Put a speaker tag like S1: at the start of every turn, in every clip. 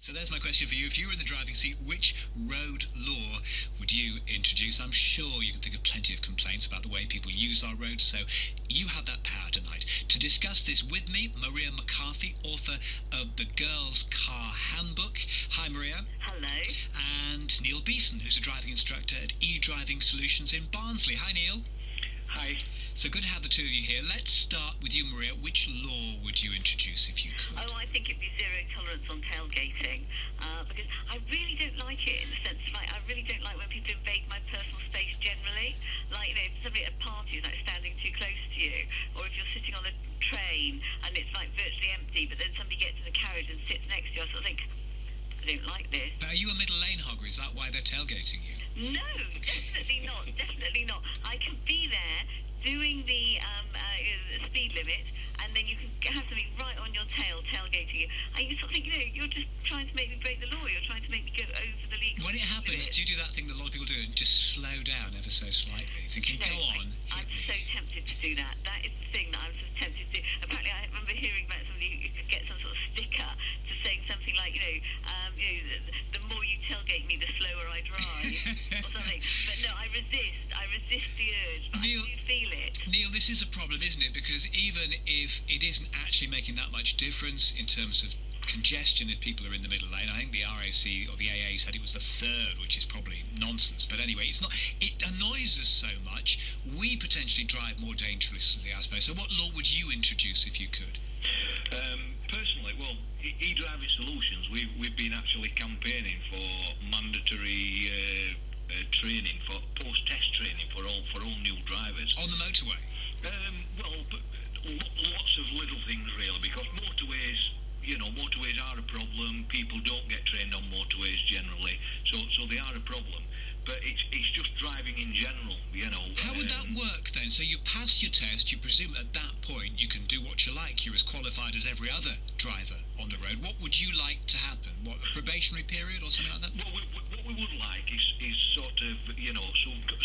S1: So there's my question for you. If you were in the driving seat, which road law would you introduce? I'm sure you can think of plenty of complaints about the way people use our roads, so you have that power tonight. To discuss this with me, Maria McCarthy, author of The Girls' Car Handbook. Hi, Maria.
S2: Hello.
S1: And Neil Beeson, who's a driving instructor at eDriving Solutions in Barnsley. Hi, Neil.
S3: Hi.
S1: So good to have the two of you here. Let's start with you, Maria. Which law would you introduce if you could?
S2: Oh, I think it'd be zero tolerance on tailgating, because I really don't like it in the sense of, like, I really don't like when people invade my personal space generally. Like, if somebody at a party is, like, standing too close to you, or if you're sitting on a train and it's, like, virtually empty, but then somebody gets in the carriage and sits next to you, I sort of think, I don't like this.
S1: But are you a middle lane hogger? Is that why they're tailgating you?
S2: No, definitely not. Definitely not. I can be there doing the speed limit, and then you can have something right on your tail tailgating you. And you sort of think, you're just trying to make me break the law. You're trying to make me go over the legal
S1: When it happens,
S2: limit.
S1: do you do that thing that a lot of people do and just slow down ever so slightly, thinking,
S2: No,
S1: go on,
S2: I'm
S1: hit
S2: so
S1: me.
S2: tempted to do that. That is the thing that I'm so tempted to do. Apparently, I remember hearing about somebody who could get some sort of sticker to saying something like, the more you tailgate me, the slower I drive, or something. But no, I resist the urge, but
S1: Neil-
S2: I do feel it.
S1: Neil, this is a problem, isn't it? Because even if it isn't actually making that much difference in terms of congestion if people are in the middle lane, I think the RAC or the AA said it was the third, which is probably nonsense. But anyway, it's not. It annoys us so much. We potentially drive more dangerously, I suppose. So what law would you introduce if you could?
S3: Personally, well, eDriving Solutions, we've been actually campaigning for mandatory training, for post-test training for all new drivers.
S1: On the motorway?
S3: Lots of little things really, because motorways are a problem. People don't get trained on motorways generally, so they are a problem. But it's just driving in general,
S1: How would that work then? So you pass your test, you presume at that point you can do what you like. You're as qualified as every other driver on the road. What would you like to happen? What, a probationary period or something like that?
S3: Well, what we would like is sort of,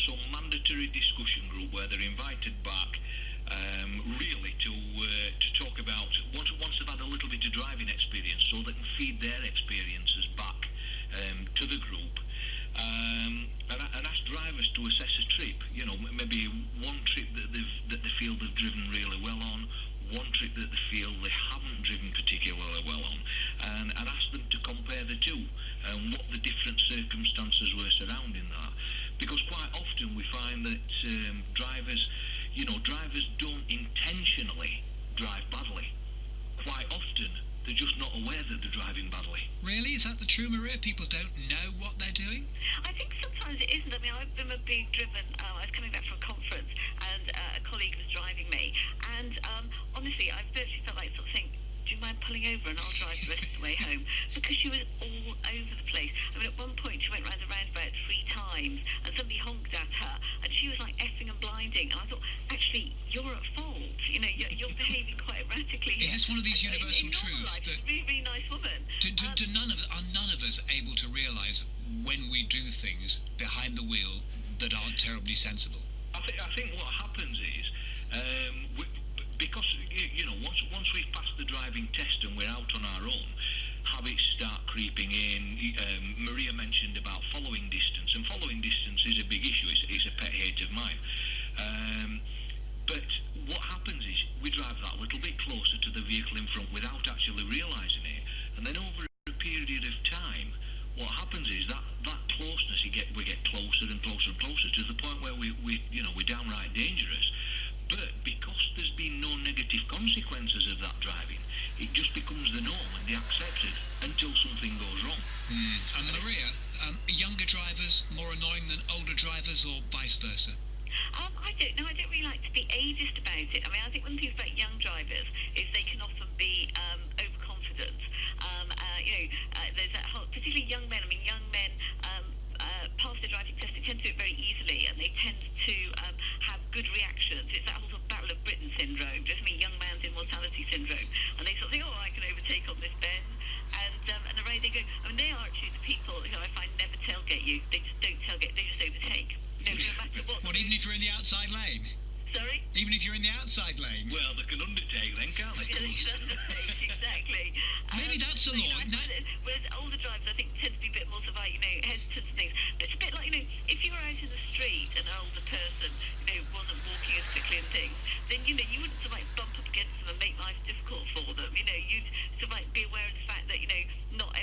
S3: some mandatory discussion group where they're invited back, really to talk about, once they've had a little bit of driving experience, so they can feed their experiences back to the group. And ask drivers to assess a trip. Maybe one trip that they feel they've driven really well on, one trip that they feel they haven't driven particularly well on, and ask them to compare the two and what the different circumstances were surrounding that. Because quite often we find that drivers don't intentionally drive badly. Quite often they're just not aware that they're driving badly.
S1: Really? Is that the true, Maria? People don't know what they're doing?
S2: I think sometimes it isn't. I mean, I remember being driven, I was coming back from a conference, and a colleague was driving me, and honestly, I virtually felt like sort of saying, do you mind pulling over and I'll drive the rest of the way home? Because she was all over the place. I mean, at one point she went round the roundabout 3 times, and somebody honked at her, and she was like effing and blinding, and I thought, actually, you're at fault. You're behaving quite erratically here.
S1: Is this one of these
S2: And
S1: universal
S2: in normal
S1: truths
S2: life,
S1: that
S2: she's a really, really nice woman.
S1: are none of us able to realise when we do things behind the wheel that aren't terribly sensible?
S3: I think what happens is, because once we've passed the driving test and we're out on our own, habits start creeping in. Maria mentioned about following distance, and following distance is a big issue. It's a pet hate of mine. But what happens is we drive that little bit closer to the vehicle in front without actually realising it, and then over a period of time, what happens is that closeness, we get closer and closer and closer to the point where we're downright dangerous. But because there's been no negative consequences of that driving, it just becomes the norm and they accept it until something goes wrong.
S1: And Maria, younger drivers more annoying than older drivers, or vice versa?
S2: I don't know. I don't really like to be ageist about it. I mean, I think one of the things about young drivers is they can often be overconfident. There's that whole, particularly young men. I mean, young men pass their driving test. They tend to do it very easily, and they tend to have good reactions. It's that whole sort of Battle of Britain syndrome, just young man's immortality syndrome. And they sort of think, oh, I can overtake on this bend. And away they go. I mean, they are actually the people who I find never tailgate you. They just don't tailgate. They just overtake. No matter what.
S1: What, even if you're in the outside lane?
S2: Sorry?
S1: Even if you're in the outside lane?
S3: Well, they can undertake then, can't they?
S1: Of course.
S2: Exactly.
S1: Maybe that's a law.
S2: Whereas older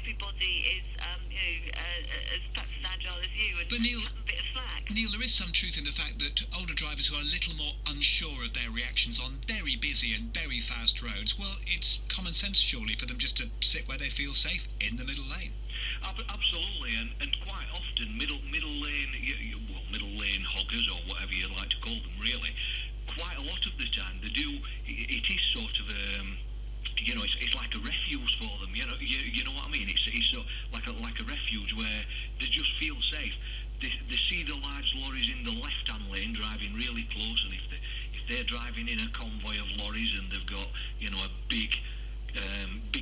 S2: everybody is, as perhaps as agile as you and
S1: But Neil,
S2: cut them a bit of slack.
S1: Neil, there is some truth in the fact that older drivers who are a little more unsure of their reactions on very busy and very fast roads, well, it's common sense surely for them just to sit where they feel safe in the middle lane.
S3: Absolutely, and quite often middle lane, middle lane hoggers or whatever you like to call them, really. Quite a lot of the time they do. It is sort of it's like a refuge for them. You know what I mean. It's so, like a refuge where they just feel safe. They see the large lorries in the left-hand lane driving really close, and if they're driving in a convoy of lorries and they've got a big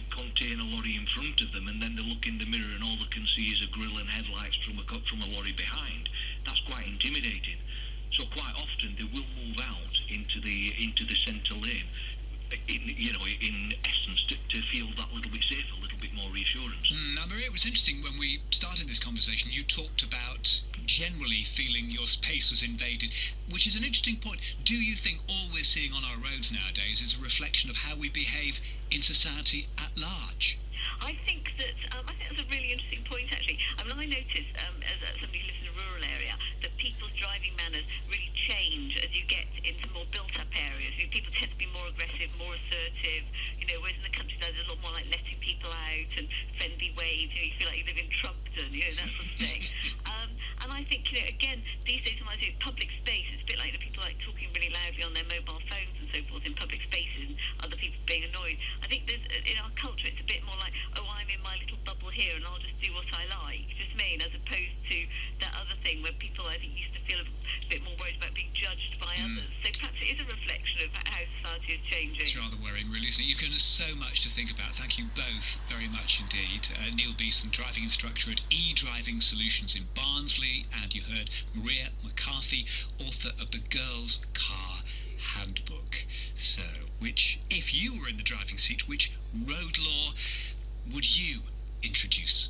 S3: container lorry in front of them, and then they look in the mirror and all they can see is a grill and headlights from a lorry behind, that's quite intimidating. So quite often they will move out into the centre lane, in essence, to feel that little bit safer, a little bit more reassurance.
S1: Now, Maria, it was interesting when we started this conversation, you talked about generally feeling your space was invaded, which is an interesting point. Do you think all we're seeing on our roads nowadays is a reflection of how we behave in society at large?
S2: I think that's a really interesting point, actually. I mean, I notice, as somebody who lives in a rural area, that people's driving manners really change as you get into more built-up areas. People tend to be more aggressive, more assertive, whereas in the countryside there's a lot more like letting people out and friendly waves. You feel like you live in Trumpton, that sort of thing. And I think, again, these days when I do public space, it's a bit like people like talking really loudly on their mobile phones and so forth in public spaces and other people being annoyed. I think in our culture it's a bit more like, oh, I'm in my little bubble here and I'll just do what I like. Do you know what I mean? As opposed to that other thing where people, I think, used to feel a bit more worried about being judged by others. So perhaps it is a reflection of how society is changing.
S1: It's rather worrying, really, isn't it? You've given us so much to think about. Thank you both very much indeed. Neil Beeson, driving instructor at eDriving Solutions in Barnsley, and you heard Maria McCarthy, author of the Girls' Car Handbook. So, if you were in the driving seat, which road law would you introduce?